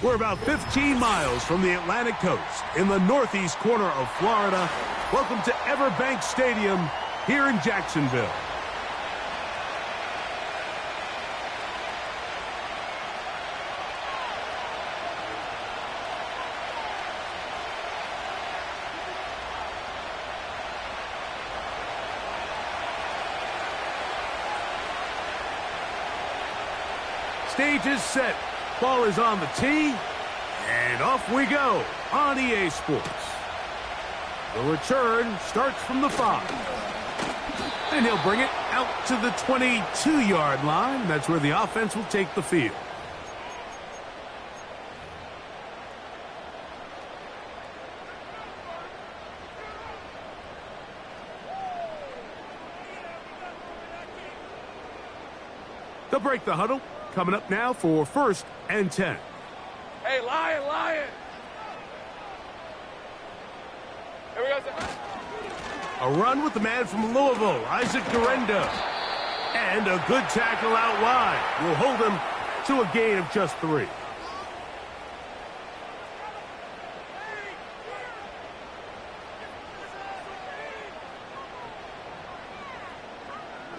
We're about 15 miles from the Atlantic coast in the northeast corner of Florida. Welcome to Everbank Stadium here in Jacksonville. Stage is set. Ball is on the tee. And off we go on EA Sports. The return starts from the 5. And he'll bring it out to the 22-yard line. That's where the offense will take the field. They'll break the huddle. Coming up now for 1st and 10. Hey, Lion! Here we go. A run with the man from Louisville, Isaac Durendo. And a good tackle out wide. Will hold him to a gain of just 3.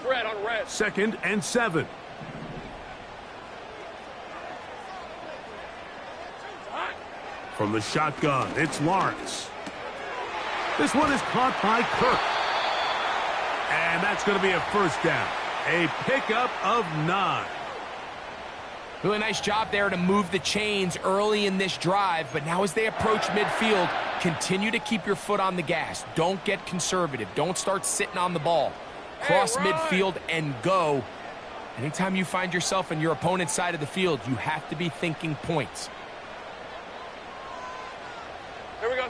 Red on red. 2nd and 7. From the shotgun, it's Lawrence. This one is caught by Kirk. And that's going to be a 1st down. A pickup of 9. Really nice job there to move the chains early in this drive, but now as they approach midfield, continue to keep your foot on the gas. Don't get conservative. Don't start sitting on the ball. Cross midfield and go. Anytime you find yourself on your opponent's side of the field, you have to be thinking points. Here we go.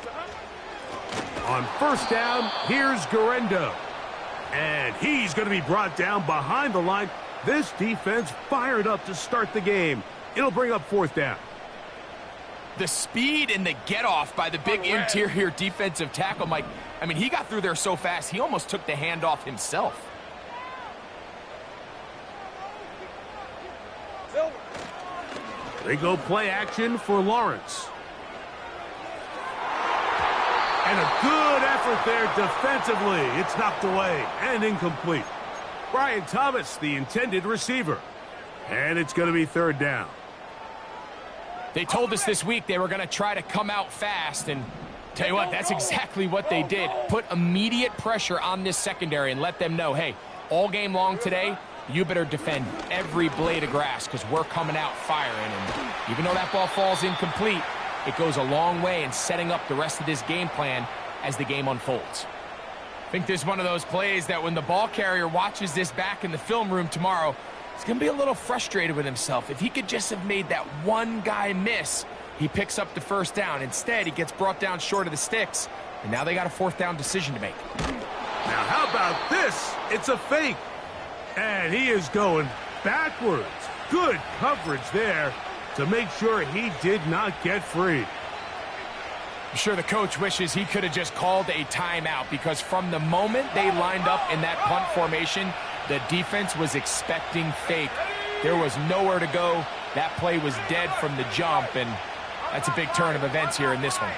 On 1st down, here's Durendo. And he's going to be brought down behind the line. This defense fired up to start the game. It'll bring up 4th down. The speed and the get-off by the big interior defensive tackle, Mike. I mean, he got through there so fast, he almost took the handoff himself. They go play action for Lawrence. And a good effort there defensively. It's knocked away and incomplete. Brian Thomas, the intended receiver. And it's going to be 3rd down. They told us this week they were going to try to come out fast, and tell you what, that's exactly what they did. Put immediate pressure on this secondary and let them know, hey, all game long today, you better defend every blade of grass because we're coming out firing. And even though that ball falls incomplete, it goes a long way in setting up the rest of this game plan as the game unfolds. I think this is one of those plays that when the ball carrier watches this back in the film room tomorrow, he's going to be a little frustrated with himself. If he could just have made that one guy miss, he picks up the 1st down. Instead, he gets brought down short of the sticks, and now they got a 4th down decision to make. Now, how about this? It's a fake. And he is going backwards. Good coverage there to make sure he did not get free. I'm sure the coach wishes he could have just called a timeout because from the moment they lined up in that punt formation, the defense was expecting fake. There was nowhere to go. That play was dead from the jump, and that's a big turn of events here in this one.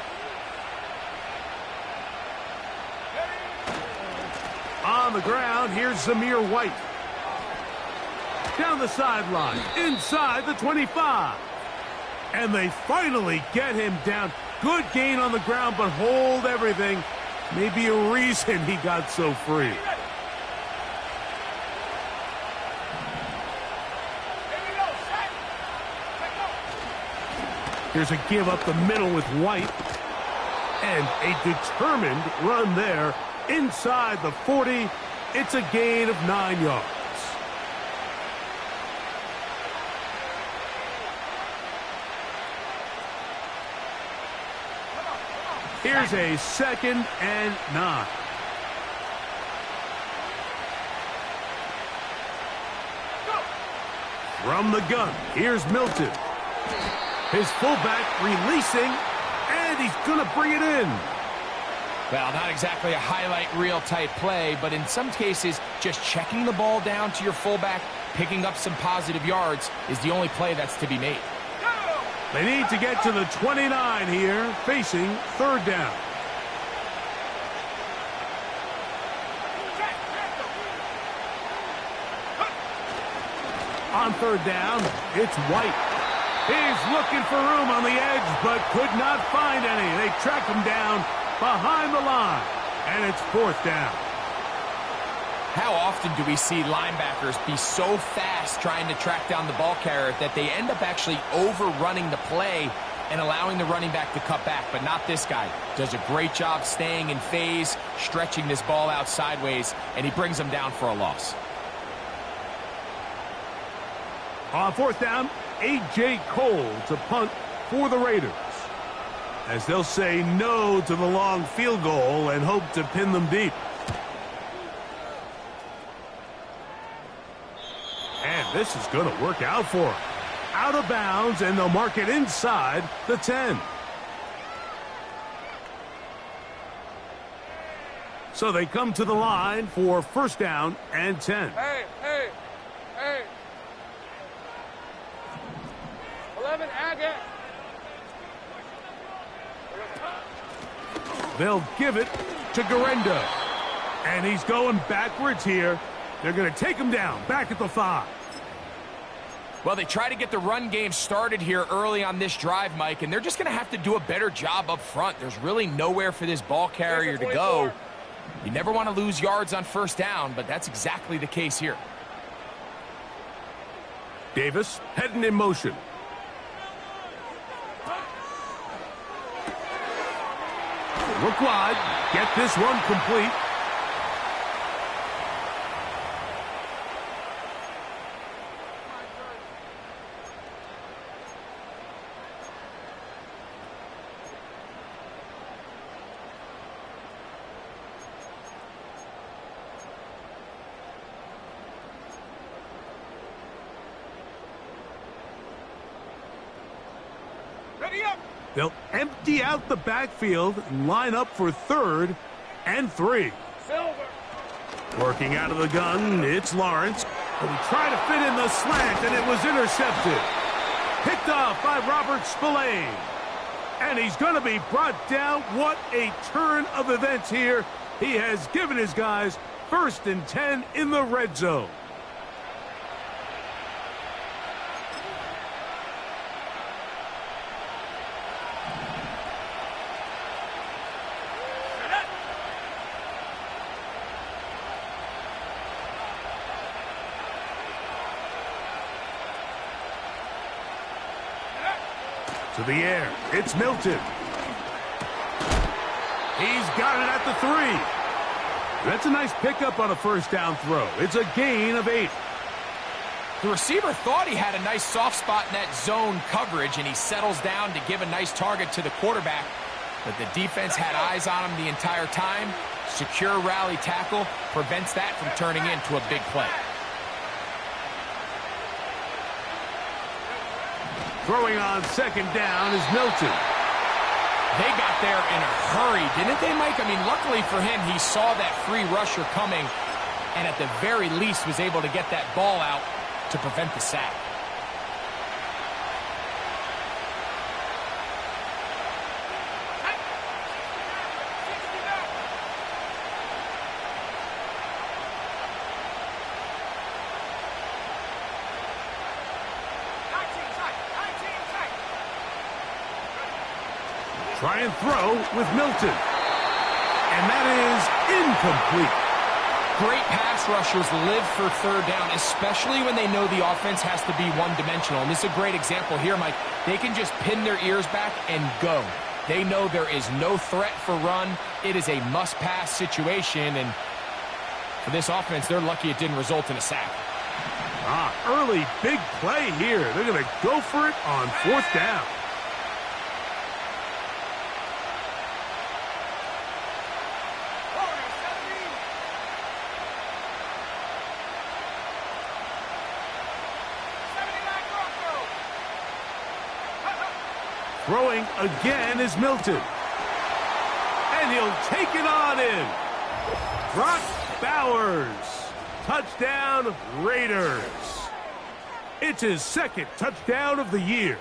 On the ground, here's Zamir White. Down the sideline, inside the 25. And they finally get him down. Good gain on the ground, but hold everything. Maybe a reason he got so free. Here's a give up the middle with White. And a determined run there inside the 40. It's a gain of 9 yards. Here's a 2nd and 9. From the gun, here's Milton. His fullback releasing, and he's going to bring it in. Well, not exactly a highlight reel type play, but in some cases, just checking the ball down to your fullback, picking up some positive yards is the only play that's to be made. They need to get to the 29 here, facing third down. On third down, it's White. He's looking for room on the edge, but could not find any. They track him down behind the line, and it's fourth down. How often do we see linebackers be so fast trying to track down the ball carrier that they end up actually overrunning the play and allowing the running back to cut back? But not this guy. Does a great job staying in phase, stretching this ball out sideways, and he brings them down for a loss. On fourth down, A.J. Cole to punt for the Raiders, as they'll say no to the long field goal and hope to pin them deep. And this is going to work out for them. Out of bounds, and they'll mark it inside the 10. So they come to the line for first down and 10. Hey. 11, Agate. They'll give it to Garendo. And he's going backwards here. They're going to take him down, back at the 5. Well, they try to get the run game started here early on this drive, Mike, and they're just going to have to do a better job up front. There's really nowhere for this ball carrier to go. You never want to lose yards on first down, but that's exactly the case here. Davis heading in motion. Look wide. Get this one complete. Ready up. They'll empty out the backfield and line up for third and 3. Silver. Working out of the gun, it's Lawrence. But he tried to fit in the slant, and it was intercepted. Picked off by Robert Spillane. And he's going to be brought down. What a turn of events here. He has given his guys first and 10 in the red zone. To the air, it's Milton. He's got it at the 3. That's a nice pickup on a first down throw. It's a gain of 8. The receiver thought he had a nice soft spot in that zone coverage, and he settles down to give a nice target to the quarterback. But the defense had eyes on him the entire time. Secure rally tackle prevents that from turning into a big play. Throwing on second down is Milton. They got there in a hurry, didn't they, Mike? I mean, luckily for him, he saw that free rusher coming and at the very least was able to get that ball out to prevent the sack. Try and throw with Milton. And that is incomplete. Great pass rushers live for third down, especially when they know the offense has to be one-dimensional. And this is a great example here, Mike. They can just pin their ears back and go. They know there is no threat for run. It is a must-pass situation. And for this offense, they're lucky it didn't result in a sack. Early big play here. They're going to go for it on fourth down. Throwing again is Milton. And he'll take it on in. Brock Bowers. Touchdown, Raiders. It's his second touchdown of the year.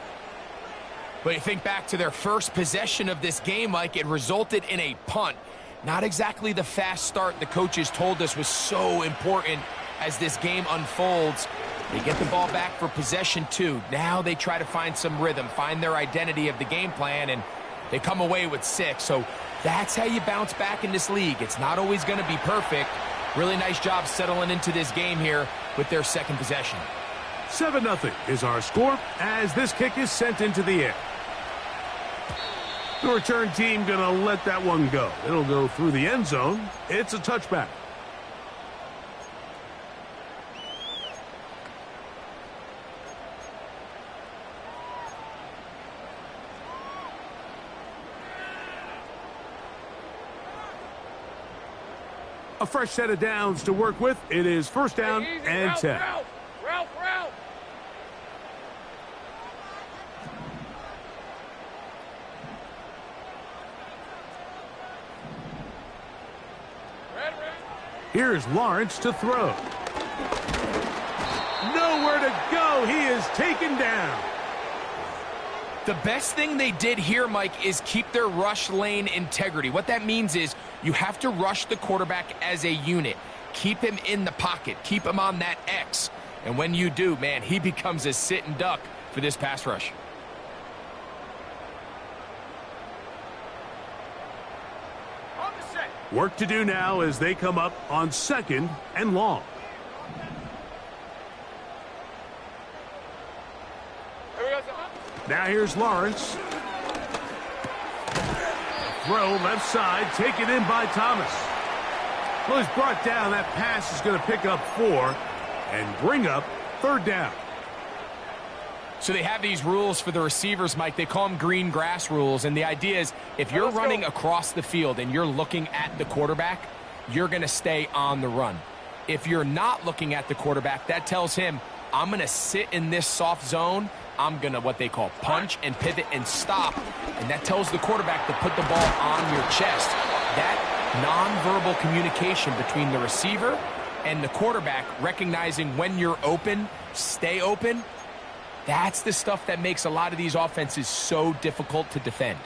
But you think back to their first possession of this game, Mike, it resulted in a punt. Not exactly the fast start the coaches told us was so important as this game unfolds. They get the ball back for possession 2. Now they try to find some rhythm, find their identity of the game plan, and they come away with 6. So that's how you bounce back in this league. It's not always going to be perfect. Really nice job settling into this game here with their second possession. 7-0 is our score as this kick is sent into the air. The return team going to let that one go. It'll go through the end zone. It's a touchback. A fresh set of downs to work with. It is first down and 10. Ralph. Red. Here's Lawrence to throw. Nowhere to go. He is taken down. The best thing they did here, Mike, is keep their rush lane integrity. What that means is you have to rush the quarterback as a unit. Keep him in the pocket. Keep him on that X. And when you do, man, he becomes a sitting duck for this pass rush. Work to do now as they come up on 2nd and long. Now here's Lawrence. Throw left side, taken in by Thomas. Well, he's brought down. That pass is going to pick up 4 and bring up 3rd down. So they have these rules for the receivers, Mike. They call them green grass rules. And the idea is if you're running across the field and you're looking at the quarterback, you're going to stay on the run. If you're not looking at the quarterback, that tells him, I'm going to sit in this soft zone. I'm going to what they call punch and pivot and stop. And that tells the quarterback to put the ball on your chest. That nonverbal communication between the receiver and the quarterback, recognizing when you're open, stay open, that's the stuff that makes a lot of these offenses so difficult to defend.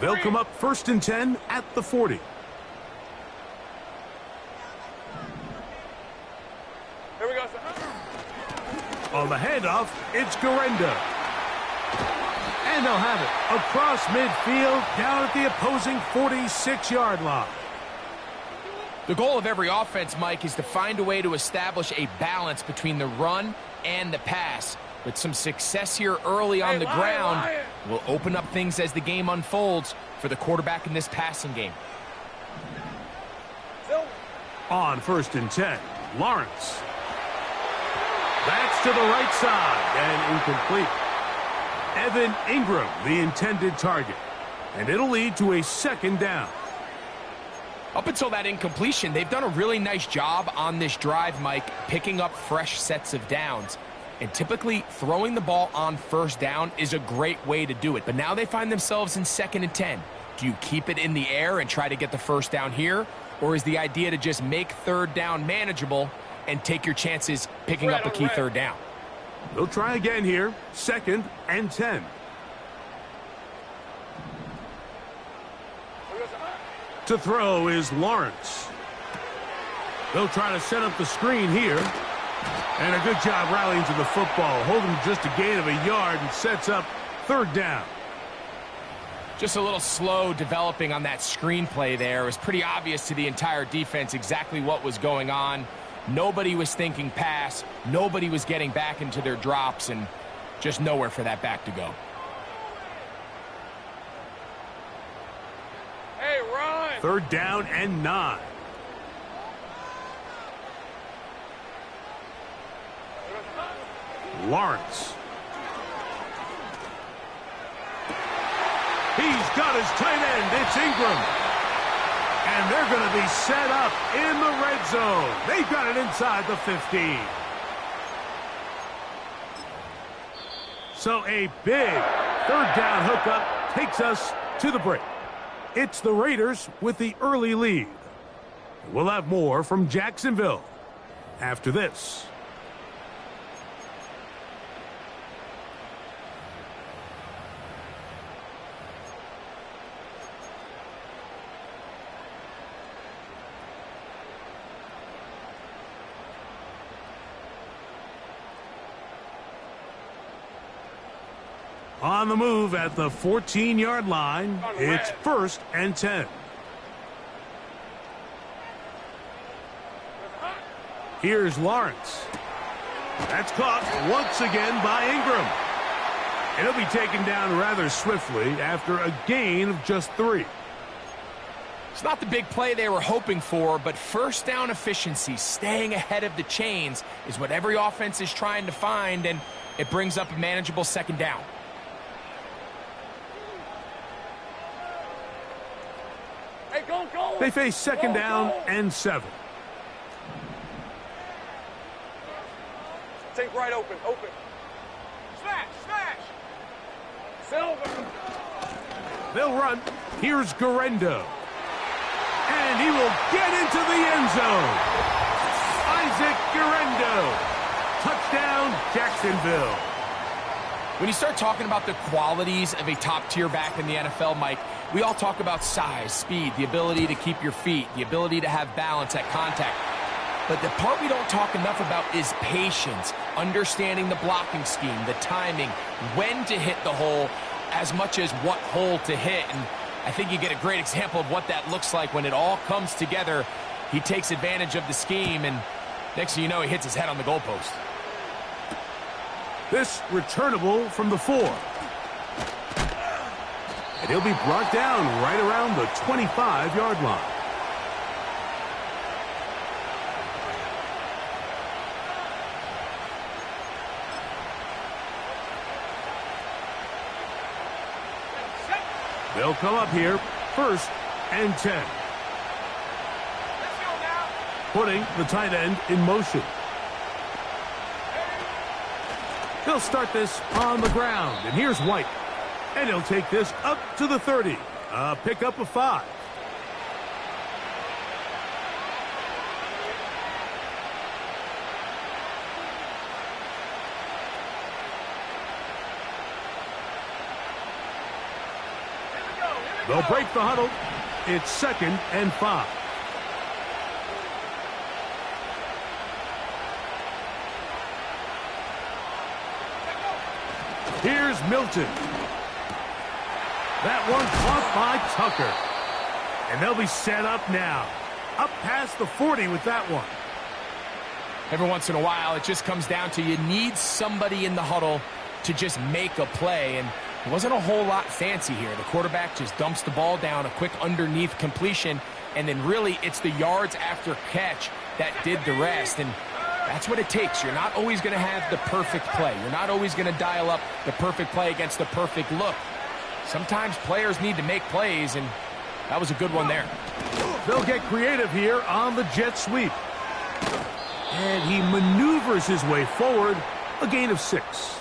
They'll come up 1st and 10 at the 40. Here we go. On the handoff, it's Garenda. And they'll have it across midfield down at the opposing 46-yard line. The goal of every offense, Mike, is to find a way to establish a balance between the run and the pass. But some success here early on the ground will open up things as the game unfolds for the quarterback in this passing game. On 1st and 10, Lawrence. That's to the right side and incomplete. Evan Ingram, the intended target. And it'll lead to a 2nd down. Up until that incompletion, they've done a really nice job on this drive, Mike, picking up fresh sets of downs. And typically, throwing the ball on 1st down is a great way to do it. But now they find themselves in 2nd and 10. Do you keep it in the air and try to get the 1st down here? Or is the idea to just make 3rd down manageable and take your chances picking up a key 3rd down? They'll try again here, 2nd and 10. To throw is Lawrence. They'll try to set up the screen here. And a good job rallying to the football, holding just a gain of a yard and sets up 3rd down. Just a little slow developing on that screenplay there. It was pretty obvious to the entire defense exactly what was going on. Nobody was thinking pass. Nobody was getting back into their drops, and just nowhere for that back to go. Hey, run! 3rd down and 9. Lawrence. He's got his tight end. It's Ingram. And they're going to be set up in the red zone. They've got it inside the 15. So a big 3rd down hookup takes us to the break. It's the Raiders with the early lead. We'll have more from Jacksonville after this. On the move at the 14-yard line, it's 1st and 10. Here's Lawrence. That's caught once again by Ingram. And he'll be taken down rather swiftly after a gain of just 3. It's not the big play they were hoping for, but first down efficiency, staying ahead of the chains, is what every offense is trying to find, and it brings up a manageable 2nd down. They face 2nd down and 7. Take right open. Smash! Silver! They'll run. Here's Garendo. And he will get into the end zone. Isaac Garendo. Touchdown, Jacksonville. When you start talking about the qualities of a top-tier back in the NFL, Mike, we all talk about size, speed, the ability to keep your feet, the ability to have balance at contact. But the part we don't talk enough about is patience, understanding the blocking scheme, the timing, when to hit the hole, as much as what hole to hit. And I think you get a great example of what that looks like when it all comes together. He takes advantage of the scheme, and next thing you know, he hits his head on the goalpost. This returnable from the 4. And he'll be brought down right around the 25-yard line. They'll come up here, 1st and 10. Let's go now. Putting the tight end in motion. They'll start this on the ground, and here's White. And he'll take this up to the 30. A pickup of 5. They'll break the huddle. It's 2nd and 5. Here's Milton. That one caught by Tucker. And they'll be set up now. Up past the 40 with that one. Every once in a while, it just comes down to you need somebody in the huddle to just make a play. And it wasn't a whole lot fancy here. The quarterback just dumps the ball down, a quick underneath completion, and then really it's the yards after catch that did the rest. And that's what it takes. You're not always going to have the perfect play. You're not always going to dial up the perfect play against the perfect look. Sometimes players need to make plays, and that was a good one there. They'll get creative here on the jet sweep. And he maneuvers his way forward, a gain of 6.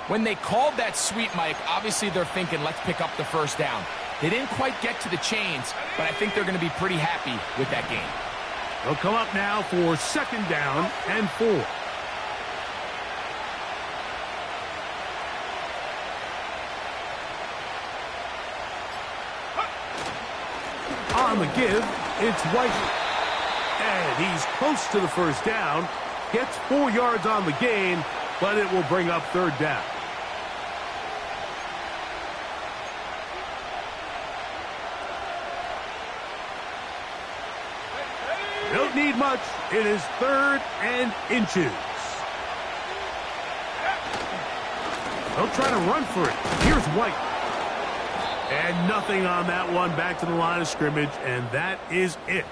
When they called that sweep, Mike, obviously they're thinking, let's pick up the 1st down. They didn't quite get to the chains, but I think they're going to be pretty happy with that game. They'll come up now for 2nd down and 4. On the give, it's White. And he's close to the 1st down. Gets 4 yards on the gain, but it will bring up 3rd down. Don't need much. It is 3rd and inches. They'll try to run for it. Here's White. And nothing on that one. Back to the line of scrimmage, and that is it.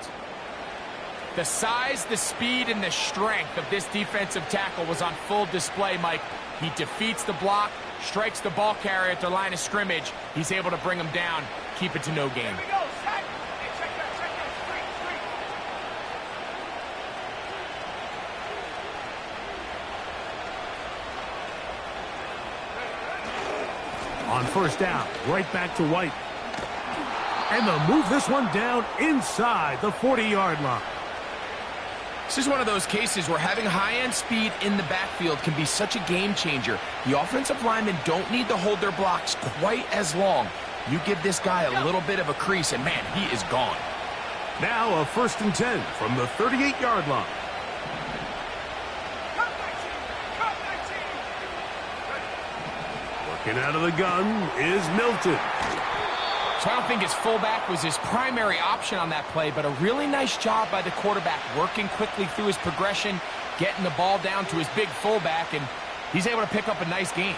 The size, the speed, and the strength of this defensive tackle was on full display, Mike. He defeats the block, strikes the ball carrier at the line of scrimmage. He's able to bring him down, keep it to no gain. Here we go. Check that. On 1st down, right back to White. And they'll move this one down inside the 40-yard line. This is one of those cases where having high-end speed in the backfield can be such a game changer. The offensive linemen don't need to hold their blocks quite as long. You give this guy a little bit of a crease, and man, he is gone. Now a 1st and 10 from the 38-yard line. Working out of the gun is Milton. So I don't think his fullback was his primary option on that play, but a really nice job by the quarterback, working quickly through his progression, getting the ball down to his big fullback, and he's able to pick up a nice gain.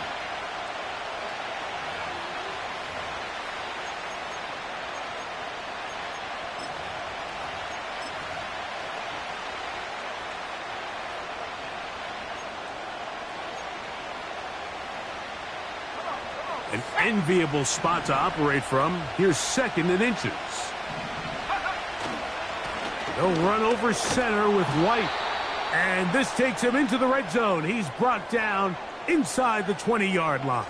An enviable spot to operate from. Here's 2nd and inches. They'll run over center with White. And this takes him into the red zone. He's brought down inside the 20-yard line.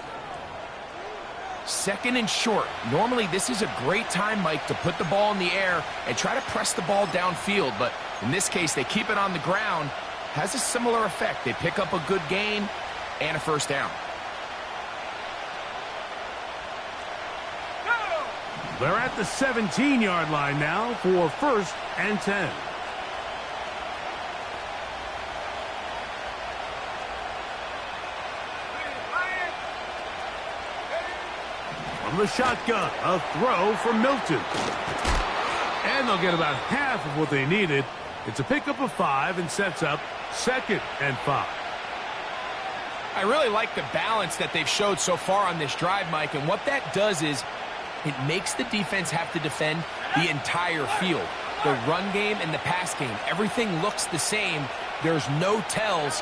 2nd and short. Normally, this is a great time, Mike, to put the ball in the air and try to press the ball downfield. But in this case, they keep it on the ground. Has a similar effect. They pick up a good gain and a 1st down. They're at the 17-yard line now for 1st and 10. From the shotgun, a throw from Milton. And they'll get about half of what they needed. It's a pickup of 5 and sets up 2nd and 5. I really like the balance that they've showed so far on this drive, Mike, and what that does is it makes the defense have to defend the entire field. The run game and the pass game, everything looks the same. There's no tells,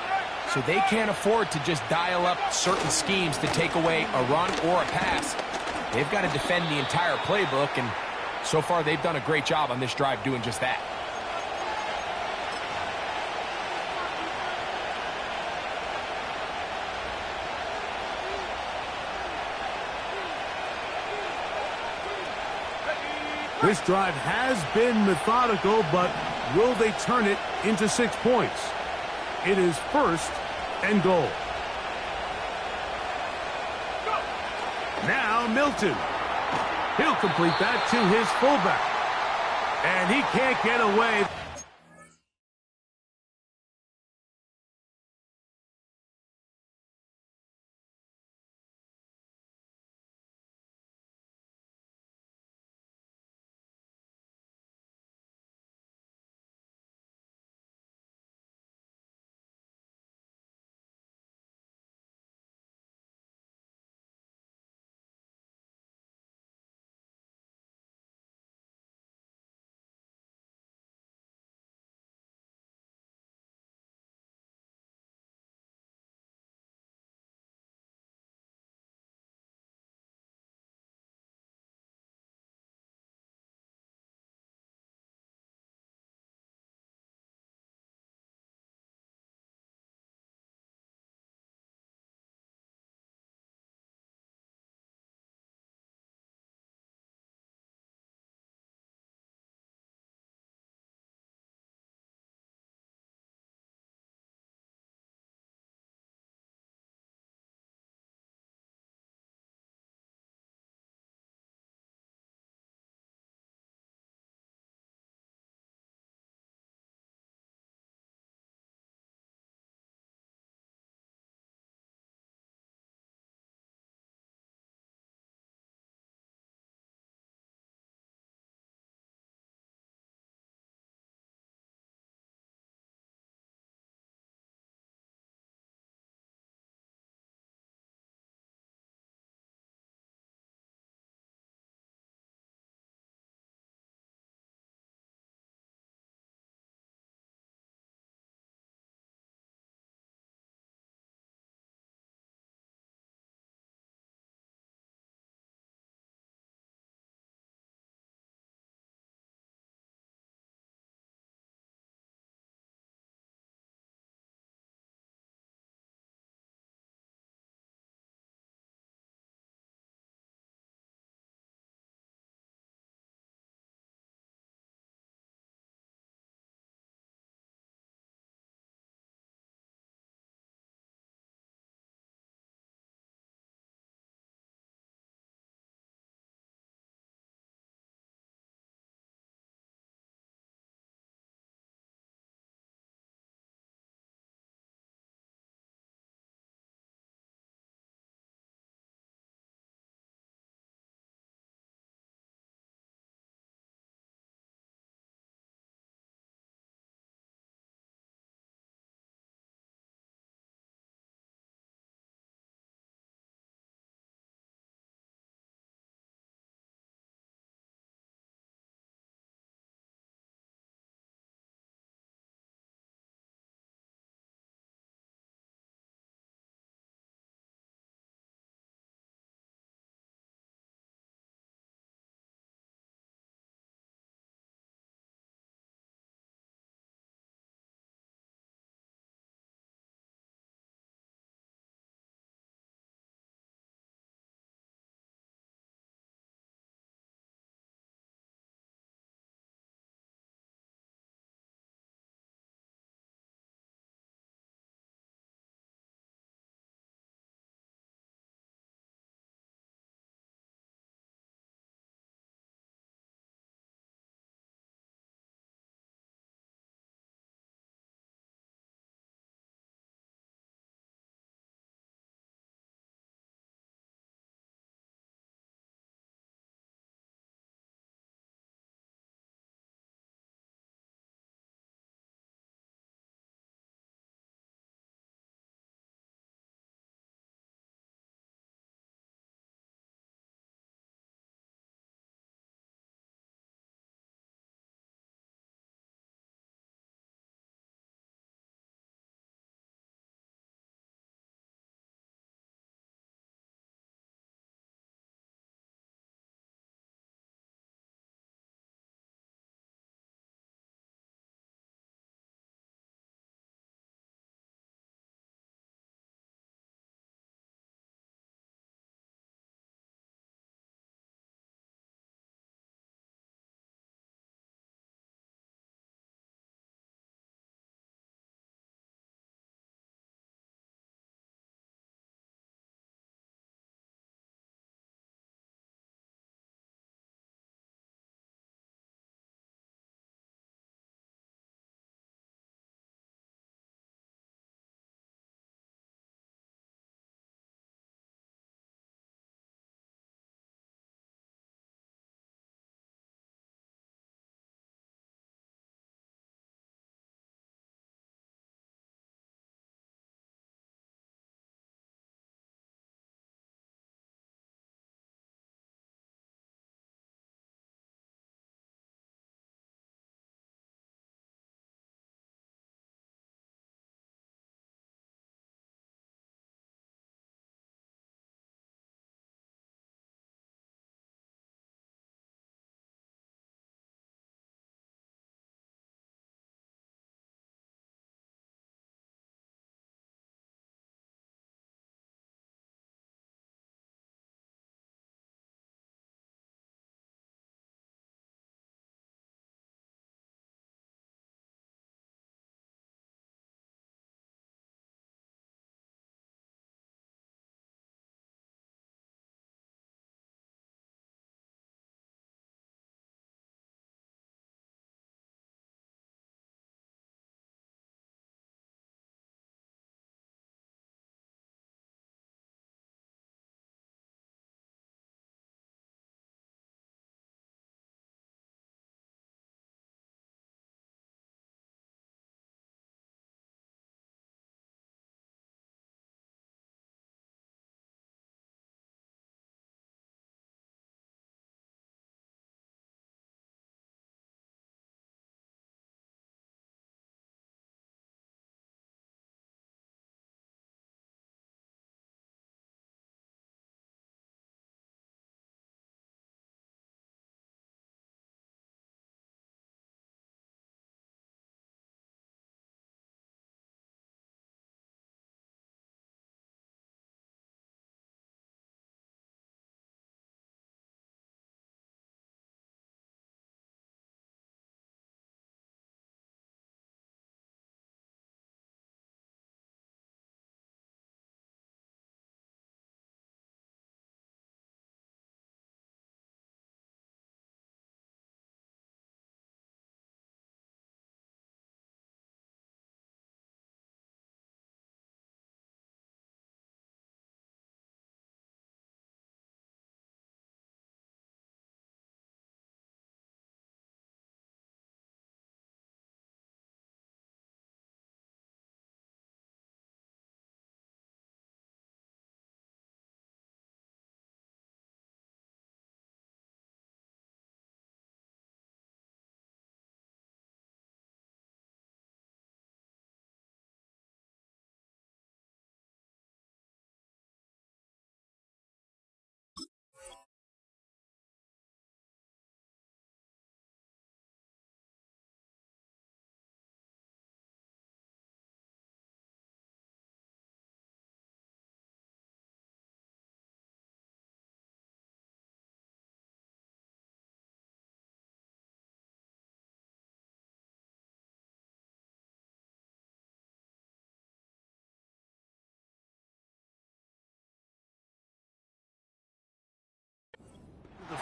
so they can't afford to just dial up certain schemes to take away a run or a pass. They've got to defend the entire playbook, and so far they've done a great job on this drive doing just that. This drive has been methodical, but will they turn it into 6 points? It is 1st and goal. Now Milton. He'll complete that to his fullback. And he can't get away.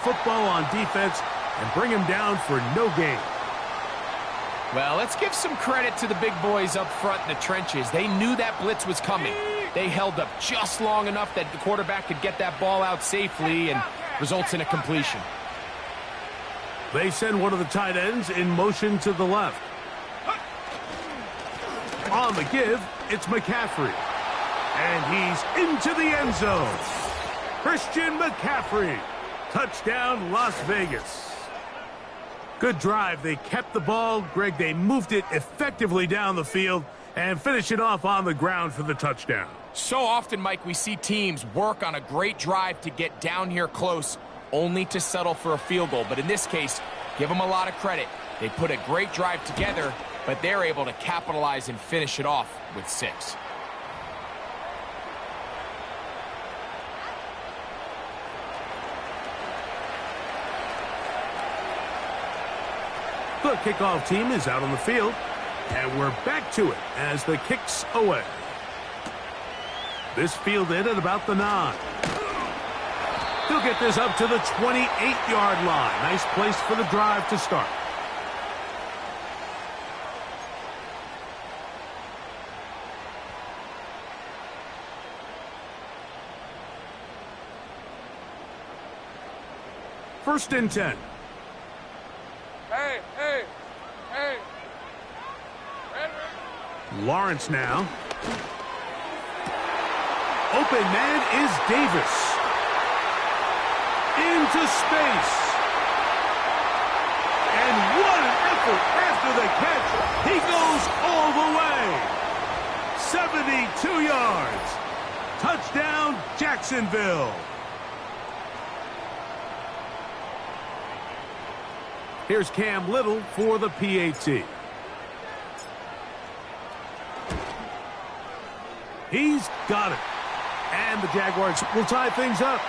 football on defense and bring him down for no gain. Well, let's give some credit to the big boys up front in the trenches. They knew that blitz was coming. They held up just long enough that the quarterback could get that ball out safely and results in a completion. They send one of the tight ends in motion to the left. On the give, it's McCaffrey. And he's into the end zone. Christian McCaffrey. Touchdown, Las Vegas. Good drive. They kept the ball. Greg, they moved it effectively down the field and finish it off on the ground for the touchdown. So often, Mike, we see teams work on a great drive to get down here close, only to settle for a field goal. But in this case, give them a lot of credit. They put a great drive together, but they're able to capitalize and finish it off with 6. The kickoff team is out on the field, and we're back to it as the kick's away. This fielded at about the 9. He'll get this up to the 28-yard line. Nice place for the drive to start. First and 10. Hey, hey, hey. Lawrence now. Open man is Davis. Into space. And what an effort after the catch. He goes all the way. 72 yards. Touchdown, Jacksonville. Here's Cam Little for the PAT. He's got it. And the Jaguars will tie things up.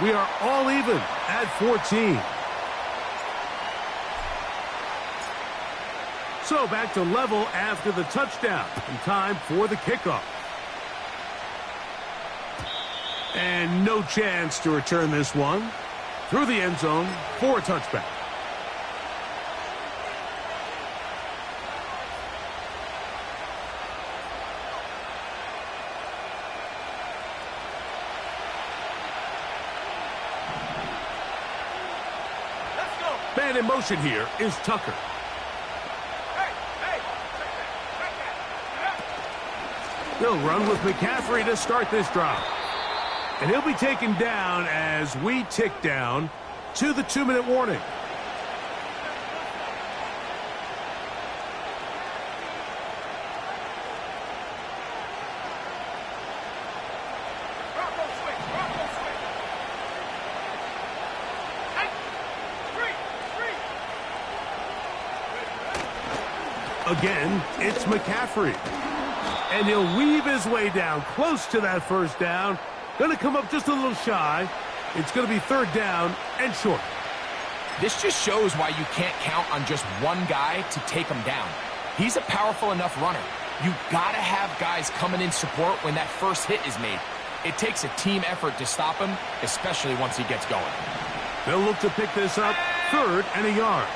We are all even at 14. So back to level after the touchdown. And time for the kickoff. And no chance to return this one. Through the end zone for a touchback. Man in motion here is Tucker. Hey, hey. They'll run with McCaffrey to start this drive. And he'll be taken down as we tick down to the 2-minute warning. Again, it's McCaffrey. And he'll weave his way down close to that first down. Going to come up just a little shy. It's going to be 3rd down and short. This just shows why you can't count on just one guy to take him down. He's a powerful enough runner. You've got to have guys coming in support when that first hit is made. It takes a team effort to stop him, especially once he gets going. They'll look to pick this up 3rd and a yard.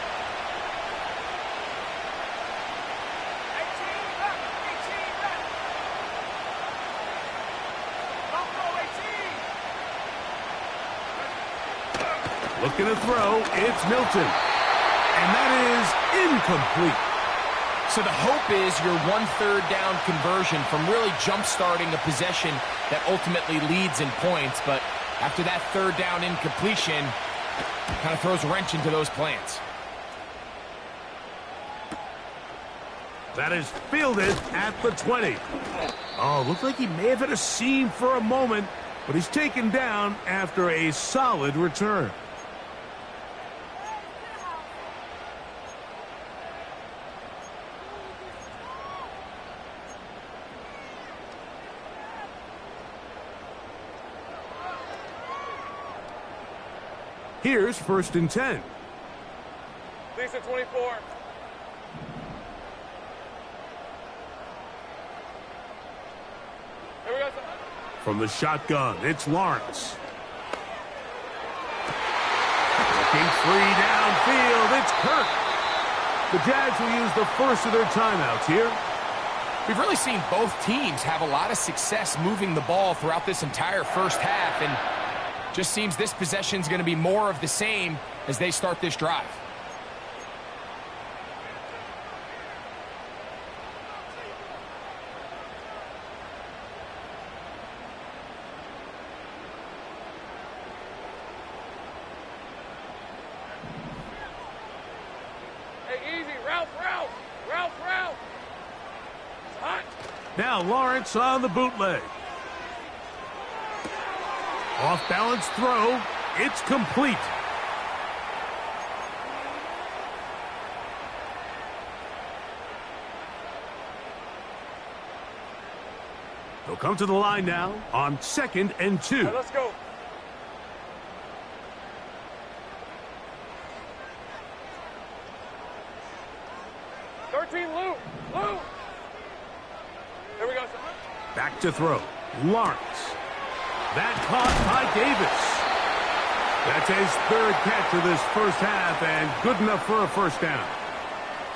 Looking to throw, it's Milton. And that is incomplete. So the hope is your 1/3 down conversion from really jump-starting a possession that ultimately leads in points. But after that 3rd down incompletion, kind of throws a wrench into those plans. That is fielded at the 20. Oh, looked like he may have hit a seam for a moment, but he's taken down after a solid return. Here's 1st and 10. Lisa 24. Here we go. From the shotgun, it's Lawrence. Breaking free downfield, it's Kirk. The Jags will use the first of their timeouts here. We've really seen both teams have a lot of success moving the ball throughout this entire first half, and just seems this possession is going to be more of the same as they start this drive. Now Lawrence on the bootleg. Off-balance throw. It's complete. He'll come to the line now on 2nd and 2. Right, let's go. Back to throw. Lawrence. That caught by Davis. That's his 3rd catch of this first half, and good enough for a first down.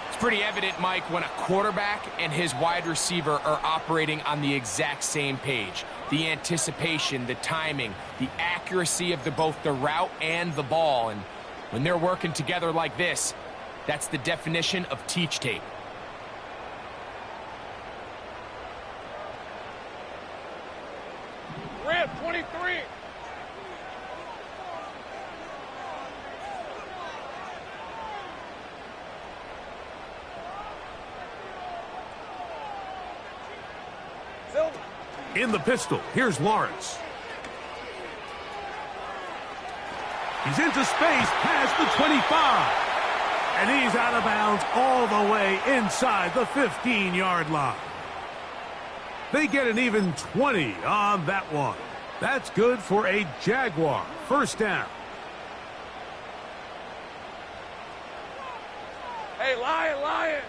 It's pretty evident, Mike, when a quarterback and his wide receiver are operating on the exact same page. The anticipation, the timing, the accuracy of both the route and the ball. And when they're working together like this, that's the definition of teach tape. Rip, 23. In the pistol, here's Lawrence. He's into space past the 25. And he's out of bounds all the way inside the 15-yard line. They get an even 20 on that one. That's good for a Jaguar first down. Hey, Lion.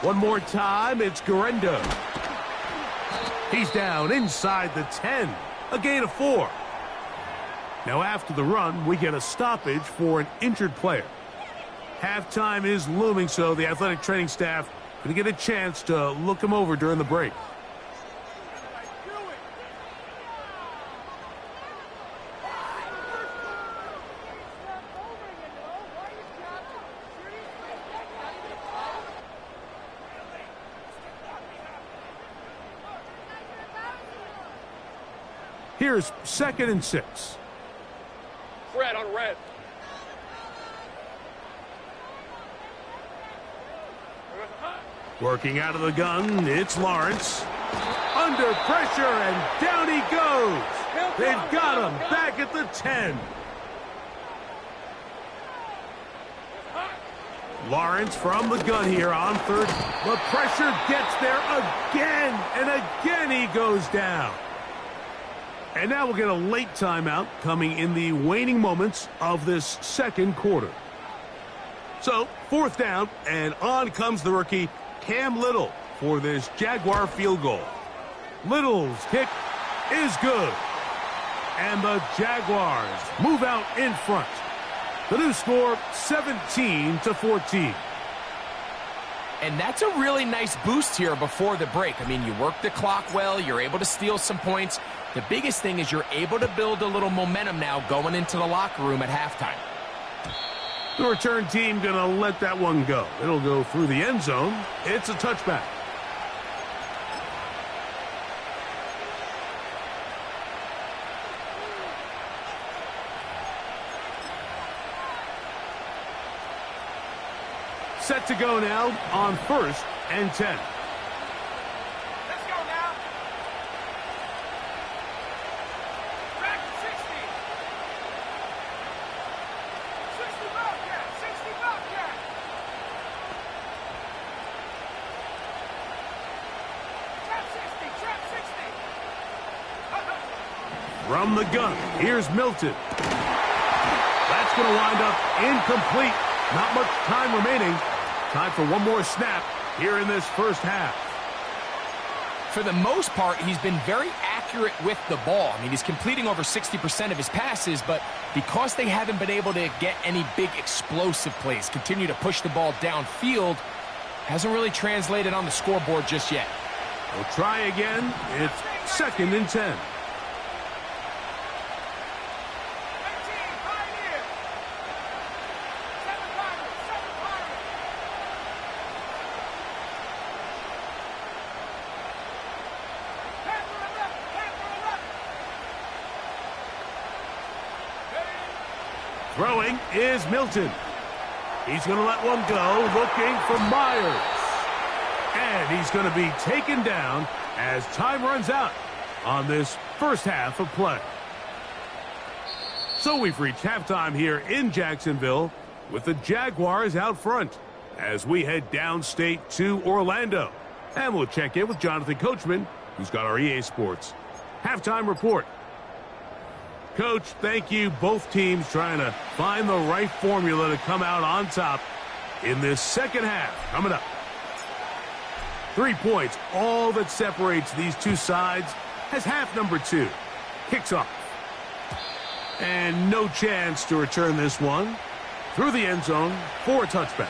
One more time, it's Garendo. He's down inside the 10. A gain of 4. Now after the run, we get a stoppage for an injured player. Halftime is looming, so the athletic training staff going to get a chance to look him over during the break. Here's 2nd and 6. Fred on red. Working out of the gun, it's Lawrence. Under pressure, and down he goes. They've got him back at the 10. Lawrence from the gun here on 3rd. The pressure gets there again, and again he goes down. And now we'll get a late timeout coming in the waning moments of this 2nd quarter. So, 4th down, and on comes the rookie, Cam Little, for this Jaguar field goal. Little's kick is good. And the Jaguars move out in front. The new score, 17-14. And that's a really nice boost here before the break. I mean, you work the clock well, you're able to steal some points. The biggest thing is you're able to build a little momentum now going into the locker room at halftime. The return team going to let that one go. It'll go through the end zone. It's a touchback. Set to go now on 1st and 10. Let's go now. Back to 60. 60 Bobcat. 60 Bobcat. Trap 60. Trap 60. From the gun, here's Milton. That's going to wind up incomplete. Not much time remaining. Time for one more snap here in this first half. For the most part, he's been very accurate accurate with the ball. I mean, he's completing over 60% of his passes, but because they haven't been able to get any big explosive plays, continue to push the ball downfield, hasn't really translated on the scoreboard just yet. We'll try again. It's 2nd and 10. 18, Pioneer. 7 Pirates, 7 Pirates. Panther 11, Panther 11. Throwing is Milton. He's going to let one go, looking for Myers. And he's going to be taken down as time runs out on this first half of play. So we've reached halftime here in Jacksonville with the Jaguars out front as we head downstate to Orlando. And we'll check in with Jonathan Coachman, who's got our EA Sports halftime report. Coach, thank you. Both teams trying to find the right formula to come out on top in this second half. Coming up. 3 points, all that separates these two sides as half number 2 kicks off. And no chance to return this one through the end zone for a touchback.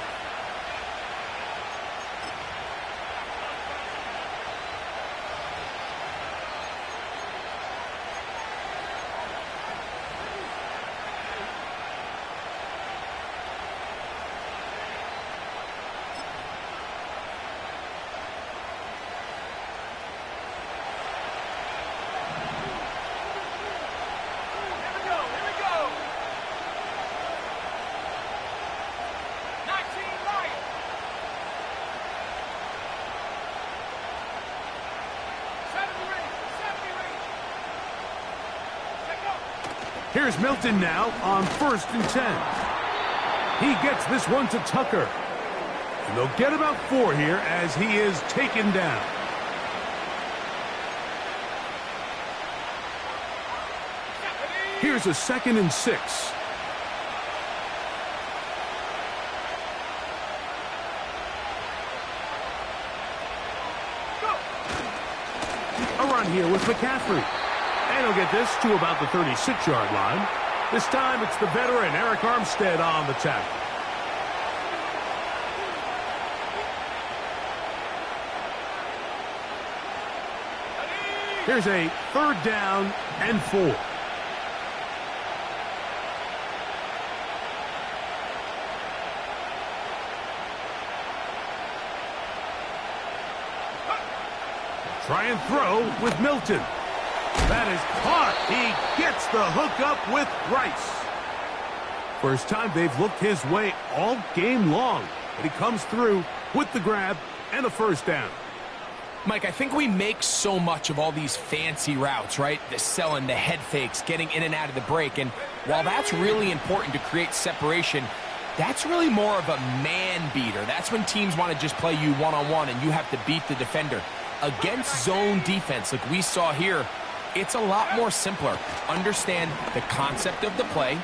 Here's Milton now on 1st and 10. He gets this one to Tucker. And they'll get about 4 here as he is taken down. Here's a 2nd and 6. A run here with McCaffrey. And he'll get this to about the 36-yard line. This time it's the veteran Eric Armstead on the tackle. Here's a 3rd down and 4. Try and throw with Milton. That is caught. He gets the hook up with Rice. First time they've looked his way all game long. But he comes through with the grab and a 1st down. Mike, I think we make so much of all these fancy routes, right? The selling, the head fakes, getting in and out of the break. And while that's really important to create separation, that's really more of a man beater. That's when teams want to just play you one-on-one and you have to beat the defender. Against zone defense like we saw here, it's a lot more simpler. Understand the concept of the play,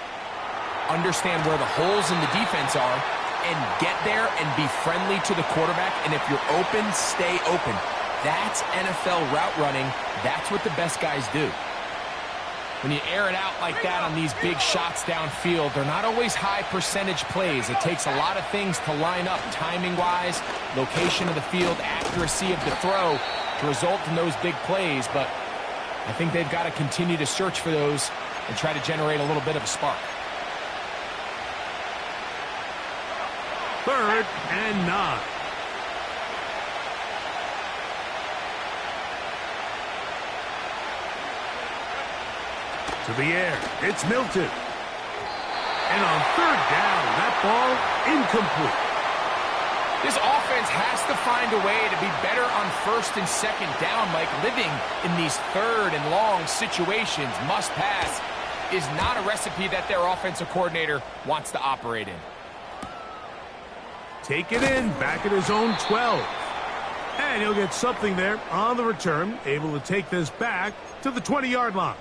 understand where the holes in the defense are, and get there and be friendly to the quarterback. And if you're open, stay open. That's NFL route running. That's what the best guys do. When you air it out like that on these big shots downfield, they're not always high percentage plays. It takes a lot of things to line up timing-wise, location of the field, accuracy of the throw to result in those big plays. But I think they've got to continue to search for those and try to generate a little bit of a spark. 3rd and 9. To the air, it's Milton. And on 3rd down, that ball incomplete. This offense has to find a way to be better on 1st and 2nd down, Mike. Living in these 3rd and long situations, must pass, is not a recipe that their offensive coordinator wants to operate in. Take it in, back at his own 12. And he'll get something there on the return, able to take this back to the 20-yard line.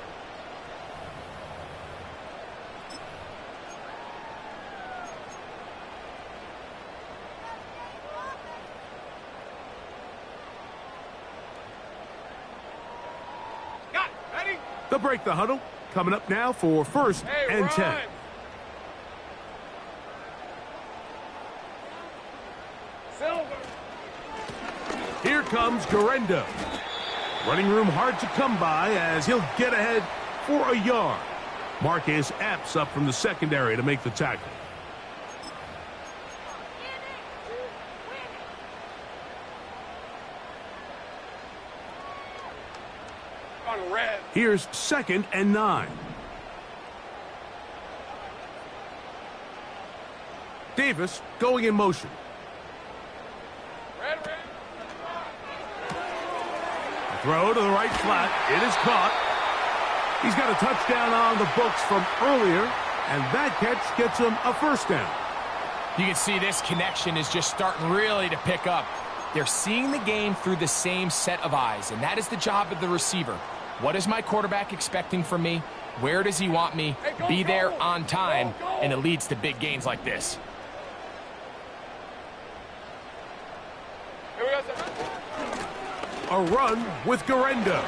They'll break the huddle. Coming up now for 1st and 10. Silver. Here comes Garendo. Running room hard to come by as he'll get ahead for a yard. Marcus Epps up from the secondary to make the tackle. On red. Here's 2nd and 9. Davis going in motion. Red, red. Throw to the right flat. It is caught. He's got a touchdown on the books from earlier, and that catch gets him a 1st down. You can see this connection is just starting really to pick up. They're seeing the game through the same set of eyes, and that is the job of the receiver. What is my quarterback expecting from me? Where does he want me? Be there on time, and it leads to big gains like this. Here we go, sir. A run with Garendo.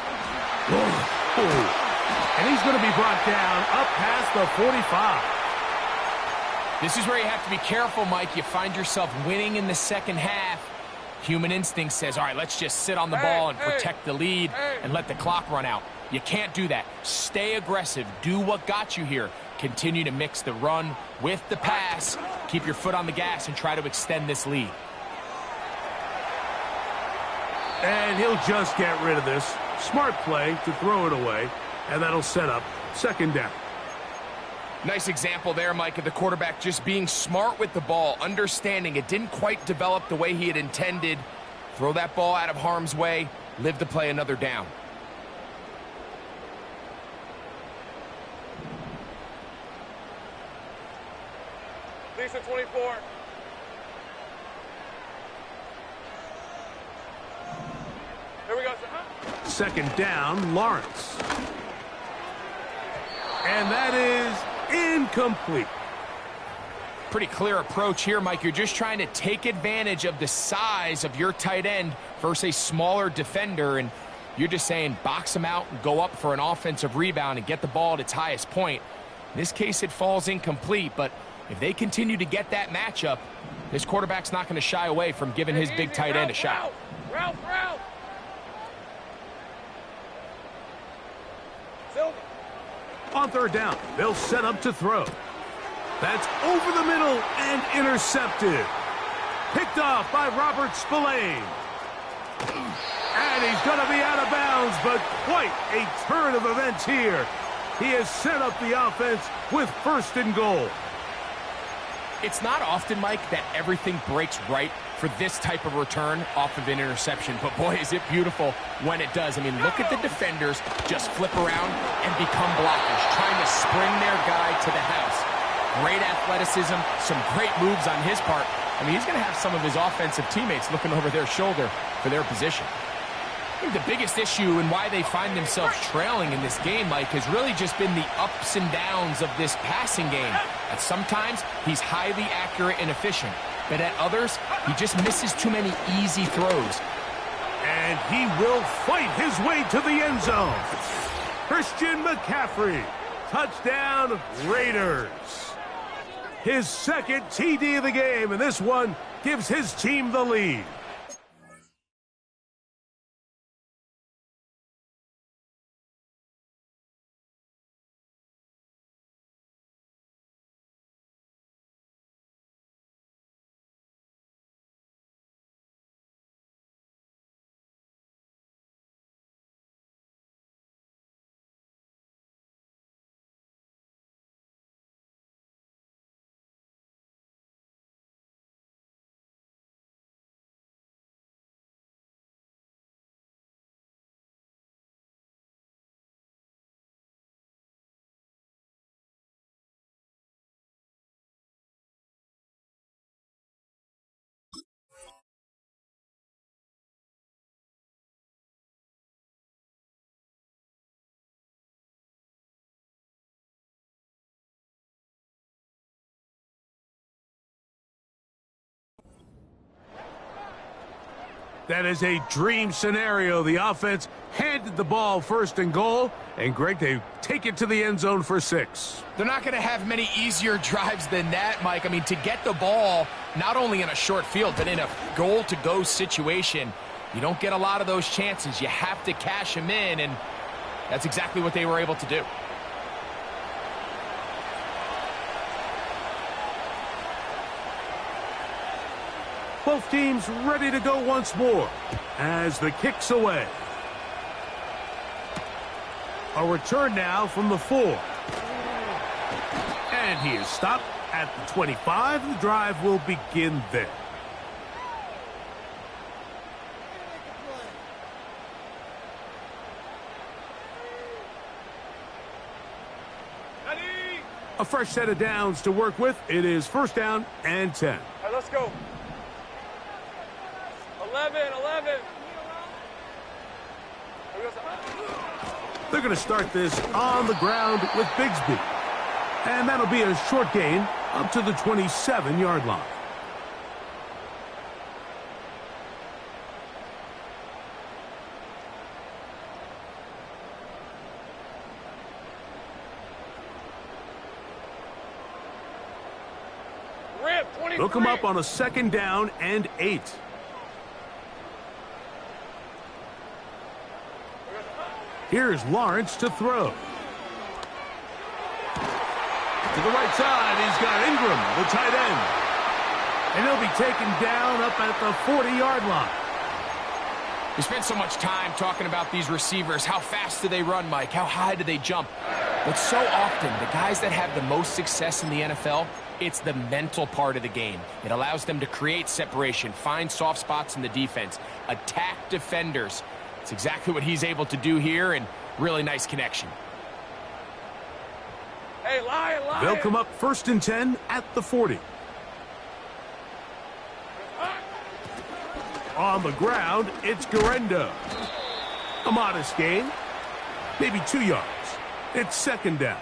And he's going to be brought down up past the 45. This is where you have to be careful, Mike. You find yourself winning in the second half. Human instinct says, all right, let's just sit on the ball and protect the lead and let the clock run out. You can't do that. Stay aggressive. Do what got you here. Continue to mix the run with the pass. Keep your foot on the gas and try to extend this lead. And he'll just get rid of this. Smart play to throw it away, and that'll set up 2nd down. Nice example there, Mike, of the quarterback just being smart with the ball, understanding it didn't quite develop the way he had intended. Throw that ball out of harm's way, live to play another down. Lisa 24. Here we go, sir. 2nd down, Lawrence. And that is incomplete. Pretty clear approach here, Mike. You're just trying to take advantage of the size of your tight end versus a smaller defender, and you're just saying box him out and go up for an offensive rebound and get the ball at its highest point. In this case, it falls incomplete, but if they continue to get that matchup, this quarterback's not going to shy away from giving his big tight end a shot. Ralph. Silver. On 3rd down, they'll set up to throw. That's over the middle and intercepted. Picked off by Robert Spillane. And he's going to be out of bounds, but quite a turn of events here. He has set up the offense with 1st and goal. It's not often, Mike, that everything breaks right for this type of return off of an interception, but boy, is it beautiful when it does. I mean, look at the defenders just flip around and become blockers, trying to spring their guy to the house. Great athleticism, some great moves on his part. I mean, he's going to have some of his offensive teammates looking over their shoulder for their position. I think the biggest issue and why they find themselves trailing in this game, Mike, has really just been the ups and downs of this passing game. At sometimes, he's highly accurate and efficient, but at others, he just misses too many easy throws. And he will fight his way to the end zone. Christian McCaffrey, touchdown Raiders. His 2nd TD of the game, and this one gives his team the lead. That is a dream scenario. The offense handed the ball first and goal, and Greg, they take it to the end zone for 6. They're not going to have many easier drives than that, Mike. I mean, to get the ball, not only in a short field, but in a goal-to-go situation, you don't get a lot of those chances. You have to cash them in, and that's exactly what they were able to do. Both teams ready to go once more as the kick's away. A return now from the 4. And he is stopped at the 25. The drive will begin there. A fresh set of downs to work with. It is first down and 10. All right, let's go. 11. They're going to start this on the ground with Bigsby. And that'll be a short gain up to the 27-yard line. They'll come up on a second down and 8. Here's Lawrence to throw. To the right side, he's got Ingram, the tight end. And he'll be taken down up at the 40-yard line. We spent so much time talking about these receivers. How fast do they run, Mike? How high do they jump? But so often, the guys that have the most success in the NFL, it's the mental part of the game. It allows them to create separation, find soft spots in the defense, attack defenders. It's exactly what he's able to do here, and really nice connection. Hey, Lion. They'll come up first and 10 at the 40. On the ground, it's Garendo. A modest gain, maybe 2 yards. It's second down.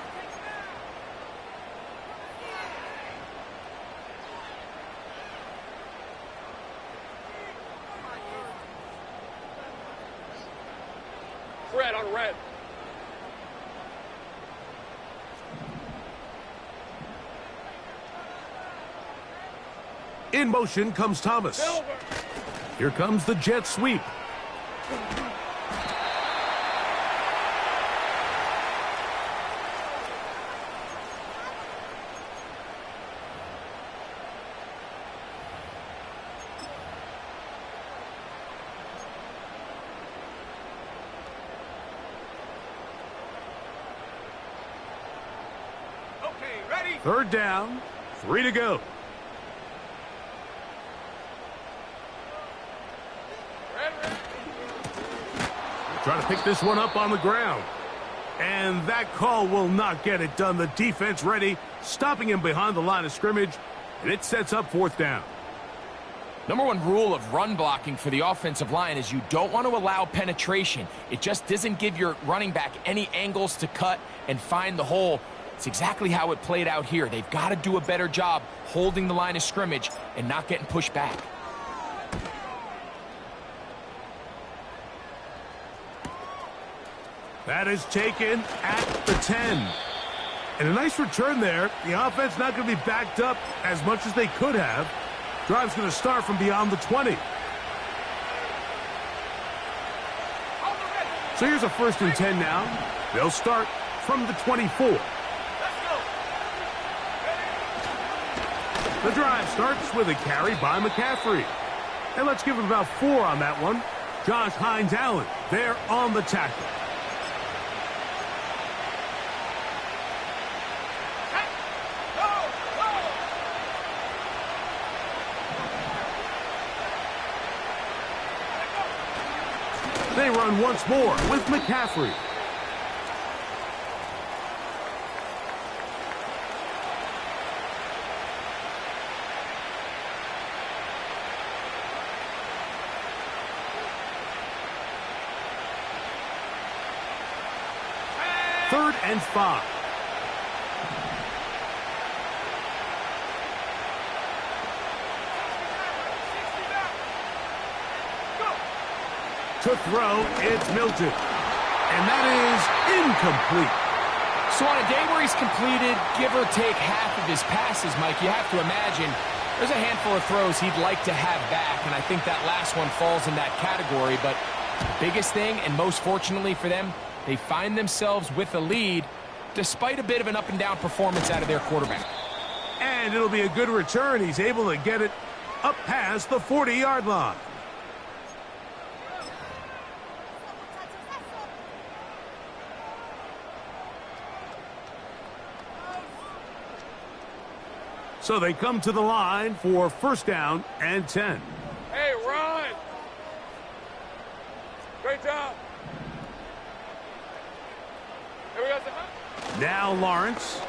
Red on red. In motion comes Thomas. Silver. Here comes the jet sweep. Third down, 3 to go. Trying to pick this one up on the ground. And that call will not get it done. The defense ready, stopping him behind the line of scrimmage, and it sets up fourth down. Number one rule of run blocking for the offensive line is you don't want to allow penetration. It just doesn't give your running back any angles to cut and find the hole. It's exactly how it played out here. They've got to do a better job holding the line of scrimmage and not getting pushed back. That is taken at the 10. And a nice return there. The offense not going to be backed up as much as they could have. Drive's going to start from beyond the 20. So here's a first and 10 now. They'll start from the 24. The drive starts with a carry by McCaffrey. And let's give it about 4 on that one. Josh Hines-Allen there on the tackle. They run once more with McCaffrey. Third and 5. to throw. It's Milton. And that is incomplete. So on a day where he's completed, give or take half of his passes, Mike, you have to imagine there's a handful of throws he'd like to have back, and I think that last one falls in that category. But the biggest thing, and most fortunately for them, they find themselves with a lead despite a bit of an up-and-down performance out of their quarterback. And it'll be a good return. He's able to get it up past the 40-yard line. So they come to the line for first down and 10. Hey, run! Great job. Here we go, Zahn. Now Lawrence.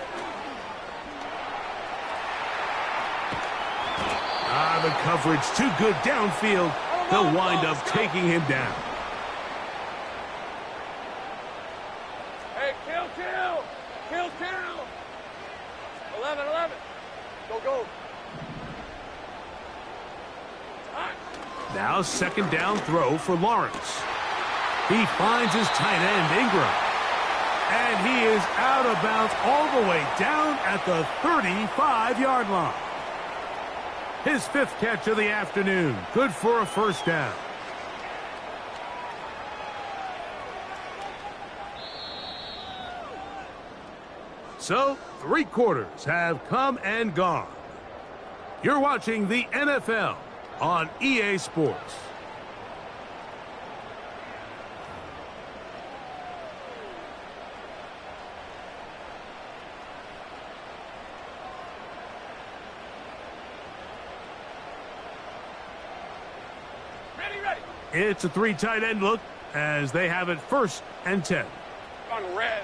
The coverage too good downfield. They'll wind up taking him down. Hey, kill! 11. Go. Now second down throw for Lawrence. He finds his tight end, Ingram. And he is out of bounds all the way down at the 35-yard line. His 5th catch of the afternoon. Good for a first down. So, 3 quarters have come and gone. You're watching the NFL on EA Sports. Ready. It's a 3 tight end look as they have it first and 10. On red.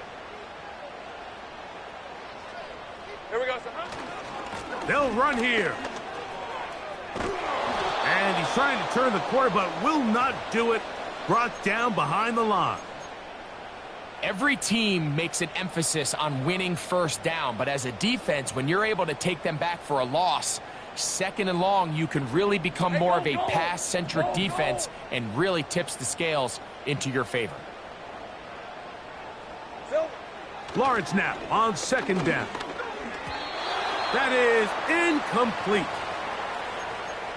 Here we go, Zahn. They'll run here. And he's trying to turn the corner, but will not do it. Brought down behind the line. Every team makes an emphasis on winning first down, but as a defense, when you're able to take them back for a loss, second and long, you can really become more of a pass-centric defense and really tips the scales into your favor. Lawrence now on second down. That is incomplete.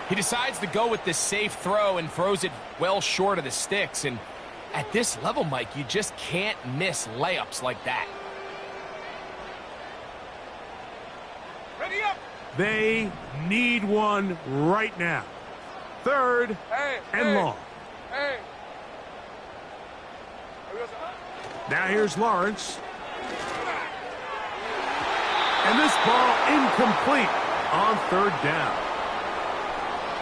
He decides to go with the safe throw and throws it well short of the sticks. And at this level, Mike, you just can't miss layups like that. Ready up. They need one right now. Third and long. Hey. Here we go, Zahn. Now here's Lawrence. And this ball incomplete on third down.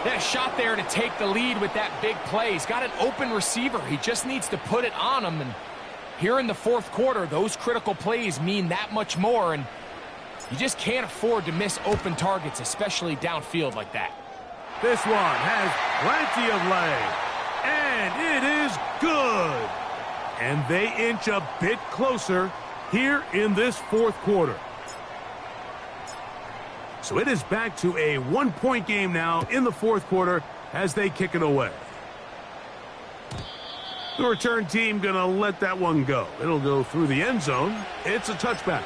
Yeah, shot there to take the lead with that big play. He's got an open receiver. He just needs to put it on him. And here in the 4th quarter, those critical plays mean that much more. And you just can't afford to miss open targets, especially downfield like that. This one has plenty of leg. And it is good. And they inch a bit closer here in this 4th quarter. So it is back to a 1-point game now in the 4th quarter as they kick it away. The return team going to let that one go. It'll go through the end zone. It's a touchback.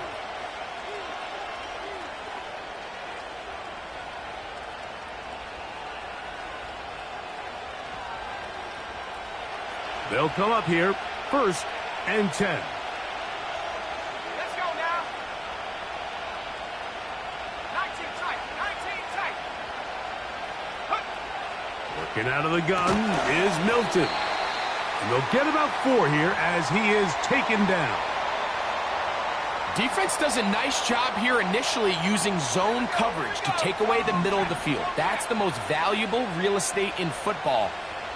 They'll come up here, first and 10. Let's go now. 19 tight. Working out of the gun is Milton. And they'll get about 4 here as he is taken down. Defense does a nice job here initially using zone coverage to take away the middle of the field. That's the most valuable real estate in football.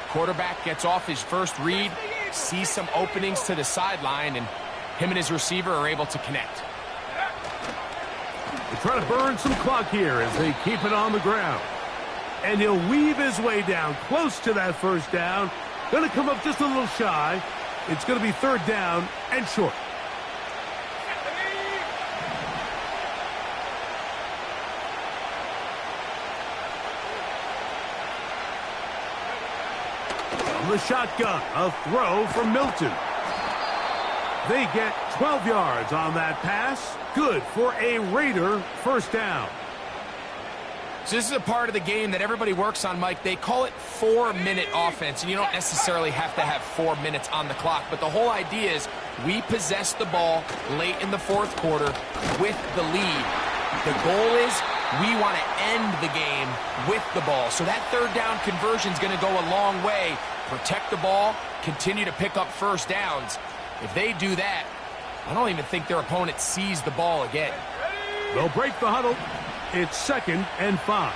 Quarterback gets off his first read, sees some openings to the sideline, and him and his receiver are able to connect. They try to burn some clock here as they keep it on the ground. And he'll weave his way down close to that first down. Going to come up just a little shy. It's going to be 3rd down and short. The the shotgun. A throw from Milton. They get 12 yards on that pass. Good for a Raider first down. So this is a part of the game that everybody works on, Mike. They call it 4-minute offense, and you don't necessarily have to have 4 minutes on the clock. But the whole idea is we possess the ball late in the fourth quarter with the lead. The goal is we want to end the game with the ball. So that third down conversion is going to go a long way. Protect the ball, continue to pick up first downs. If they do that, I don't even think their opponent sees the ball again. They'll break the huddle. It's 2nd and 5.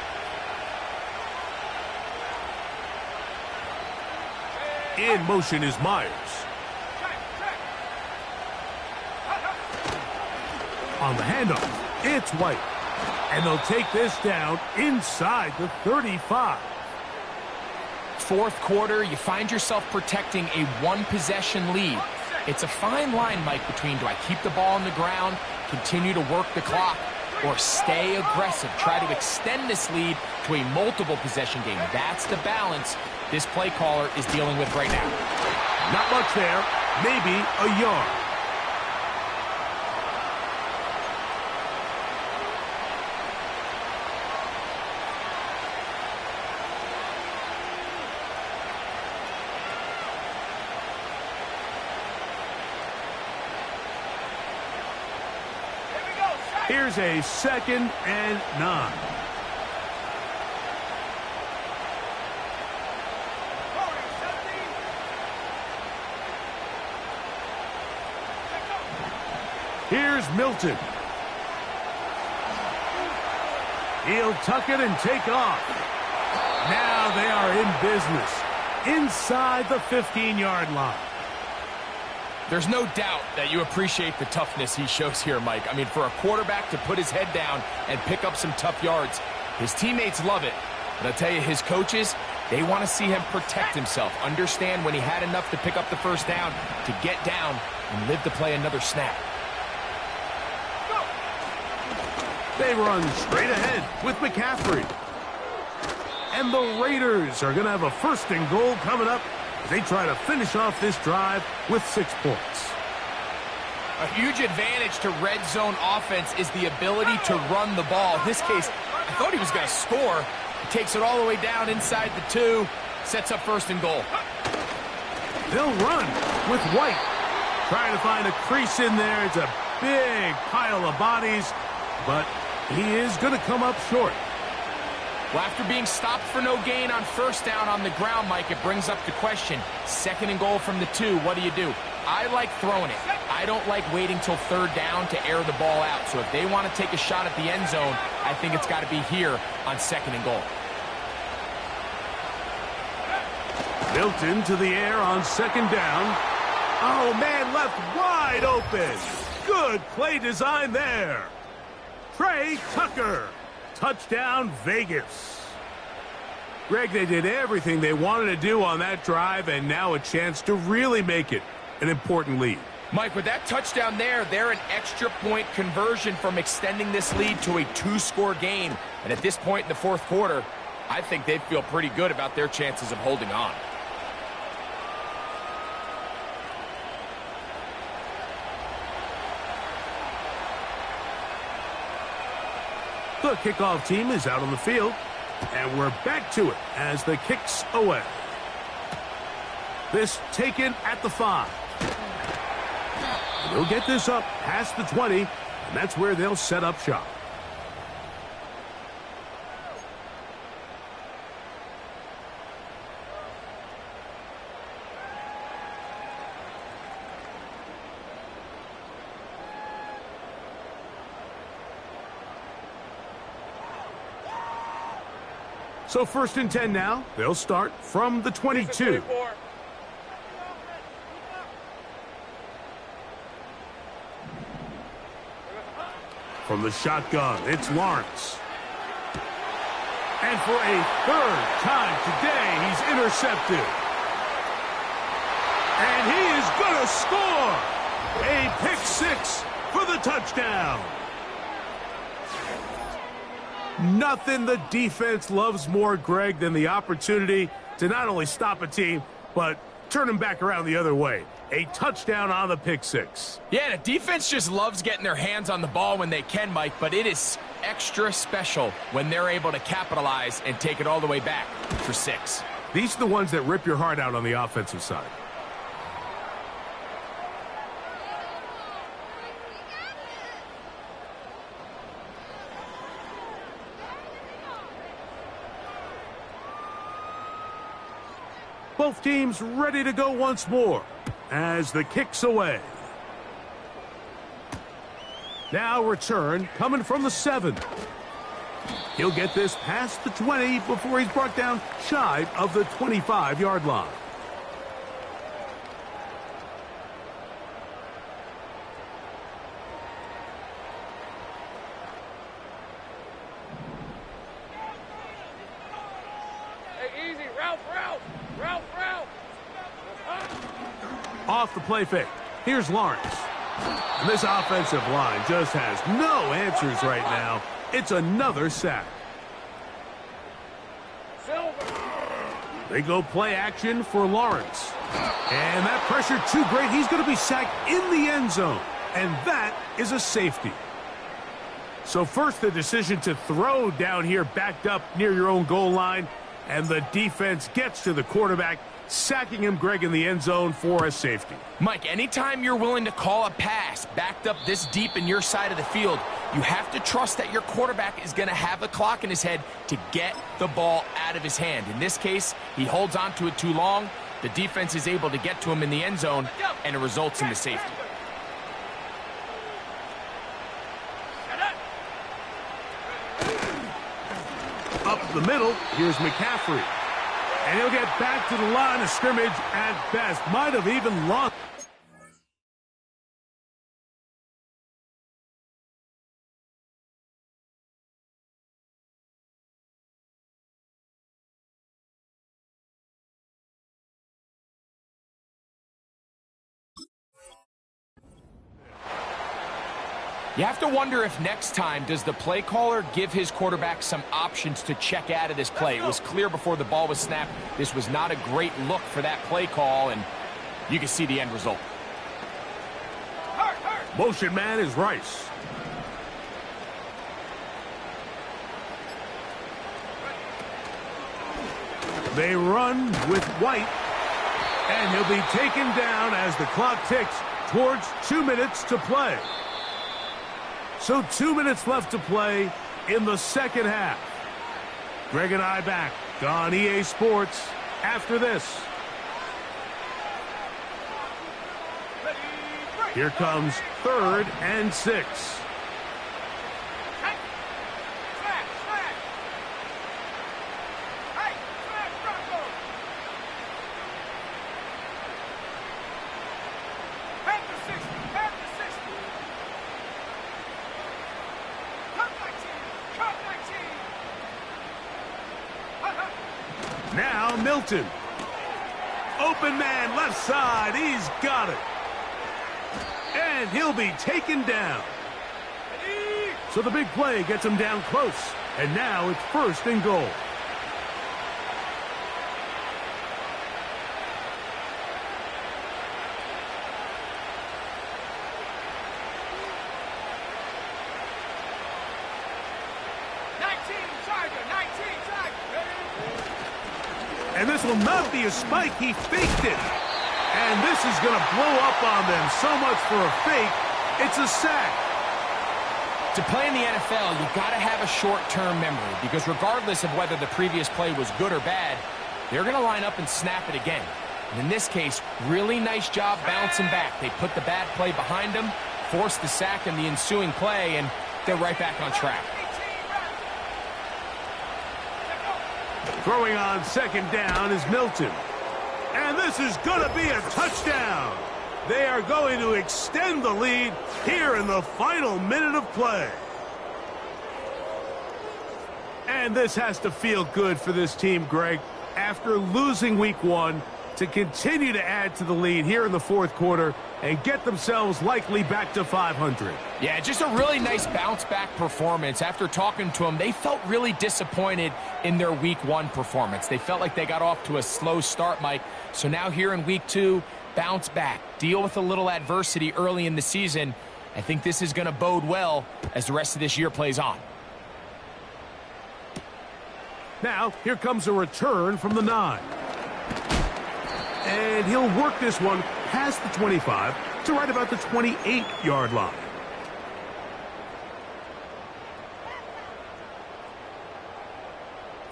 In motion is Myers. On the handoff, it's White. And they'll take this down inside the 35. Fourth quarter, you find yourself protecting a one-possession lead. It's a fine line, Mike, between do I keep the ball on the ground, continue to work the clock, or stay aggressive, try to extend this lead to a multiple possession game. That's the balance this play caller is dealing with right now. Not much there, maybe a yard. Here's a 2nd and 9. Here's Milton. He'll tuck it and take off. Now they are in business inside the 15-yard line. There's no doubt that you appreciate the toughness he shows here, Mike. I mean, for a quarterback to put his head down and pick up some tough yards, his teammates love it. But I'll tell you, his coaches, they want to see him protect himself, understand when he had enough to pick up the first down, to get down and live to play another snap. They run straight ahead with McCaffrey. And the Raiders are going to have a 1st and goal coming up. They try to finish off this drive with 6 points. A huge advantage to red zone offense is the ability to run the ball. In this case, I thought he was going to score. He takes it all the way down inside the 2, sets up 1st and goal. They'll run with White. Trying to find a crease in there. It's a big pile of bodies, but he is going to come up short. Well, after being stopped for no gain on 1st down on the ground, Mike, it brings up the question. 2nd and goal from the 2, what do? I like throwing it. I don't like waiting till 3rd down to air the ball out. So if they want to take a shot at the end zone, I think it's got to be here on 2nd and goal. Milton to the air on 2nd down. Oh, man, left wide open. Good play design there. Trey Tucker. Touchdown, Vegas. Greg, they did everything they wanted to do on that drive, and now a chance to really make it an important lead. Mike, with that touchdown there, they're an extra point conversion from extending this lead to a 2-score game. And at this point in the fourth quarter, I think they feel pretty good about their chances of holding on. The kickoff team is out on the field, and we're back to it as the kick's away. This taken at the 5. They'll get this up past the 20, and that's where they'll set up shop. So 1st and 10 now. They'll start from the 22. From the shotgun, it's Lawrence. And for a 3rd time today, he's intercepted. And he is going to score. A pick 6 for the touchdown. Nothing the defense loves more, Greg, than the opportunity to not only stop a team, but turn him back around the other way. A touchdown on the pick six. Yeah, the defense just loves getting their hands on the ball when they can, Mike, but it is extra special when they're able to capitalize and take it all the way back for 6. These are the ones that rip your heart out on the offensive side. Both teams ready to go once more as the kick's away. Now return coming from the 7. He'll get this past the 20 before he's brought down shy of the 25-yard line. Hey, easy. Route. Off the play fake. Here's Lawrence. And this offensive line just has no answers right now. It's another sack. They go play action for Lawrence. And that pressure too great. He's going to be sacked in the end zone. And that is a safety. So first the decision to throw down here backed up near your own goal line. And the defense gets to the quarterback, sacking him, Greg, in the end zone for a safety. Mike, anytime you're willing to call a pass backed up this deep in your side of the field, you have to trust that your quarterback is going to have the clock in his head to get the ball out of his hand. In this case, he holds on to it too long. The defense is able to get to him in the end zone, and it results in the safety. Up the middle, here's McCaffrey. And he'll get back to the line of scrimmage at best. Might have even lost. You have to wonder if next time, does the play caller give his quarterback some options to check out of this play? It was clear before the ball was snapped, this was not a great look for that play call, and you can see the end result. Motion man is Rice. They run with White, and he'll be taken down as the clock ticks towards 2 minutes to play. So 2 minutes left to play in the second half. Greg and I back on EA Sports after this. Here comes 3rd and 6. Now Milton. Open man left side. He's got it. And he'll be taken down. So the big play gets him down close. And now it's 1st and goal. And this will not be a spike. He faked it. And this is going to blow up on them. So much for a fake. It's a sack. To play in the NFL, you've got to have a short-term memory, because regardless of whether the previous play was good or bad, they're going to line up and snap it again. And in this case, really nice job bouncing back. They put the bad play behind them, forced the sack in the ensuing play, and they're right back on track. Throwing on 2nd down is Milton. And this is going to be a touchdown. They are going to extend the lead here in the final minute of play. And this has to feel good for this team, Greg. After losing week 1, to continue to add to the lead here in the fourth quarter and get themselves likely back to 500. Yeah, just a really nice bounce-back performance. After talking to them, they felt really disappointed in their Week 1 performance. They felt like they got off to a slow start, Mike. So now here in Week 2, bounce back, deal with a little adversity early in the season. I think this is going to bode well as the rest of this year plays on. Now, here comes a return from the 9. And he'll work this one past the 25 to right about the 28-yard line.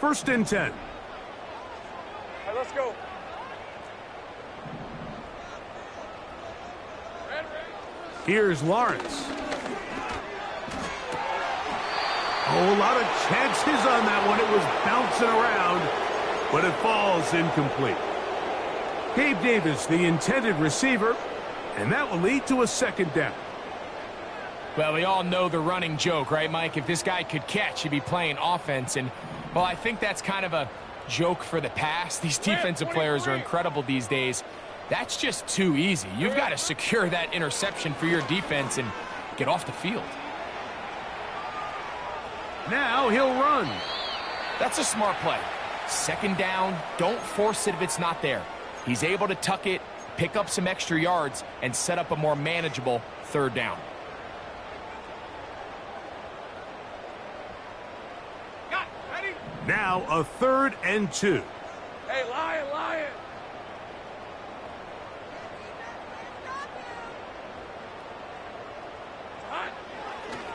First and 10. All right, let's go. Here's Lawrence. Oh, a lot of chances on that one. It was bouncing around, but it falls incomplete. Gabe Davis, the intended receiver, and that will lead to a second down. Well, we all know the running joke, right, Mike? If this guy could catch, he'd be playing offense. And, well, I think that's kind of a joke for the past. These defensive players are incredible these days. That's just too easy. You've got to secure that interception for your defense and get off the field. Now he'll run. That's a smart play. Second down, don't force it if it's not there. He's able to tuck it, pick up some extra yards, and set up a more manageable third down. Ready? Now a 3rd and 2. Hey, Lion, Lion.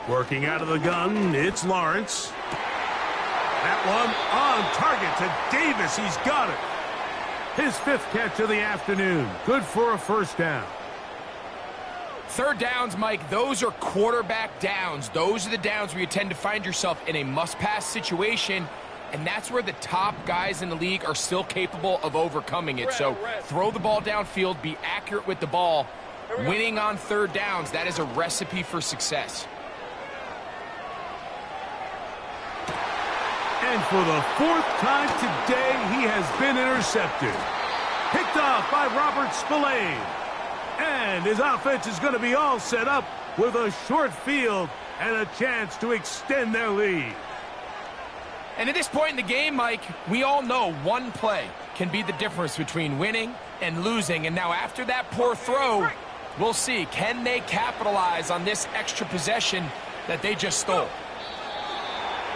Working out of the gun, it's Lawrence. That one on target to Davis. He's got it. His 5th catch of the afternoon. Good for a first down. Third downs, Mike, those are quarterback downs. Those are the downs where you tend to find yourself in a must-pass situation, and that's where the top guys in the league are still capable of overcoming it. So throw the ball downfield, be accurate with the ball. Winning on third downs, that is a recipe for success. And for the 4th time today, he has been intercepted. Picked off by Robert Spillane. And his offense is going to be all set up with a short field and a chance to extend their lead. And at this point in the game, Mike, we all know one play can be the difference between winning and losing. And now after that poor throw, we'll see, can they capitalize on this extra possession that they just stole?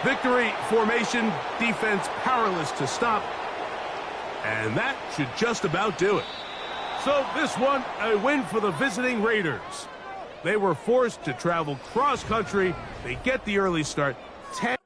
Victory formation, defense powerless to stop. And that should just about do it. So this one, a win for the visiting Raiders. They were forced to travel cross-country. They get the early start. 10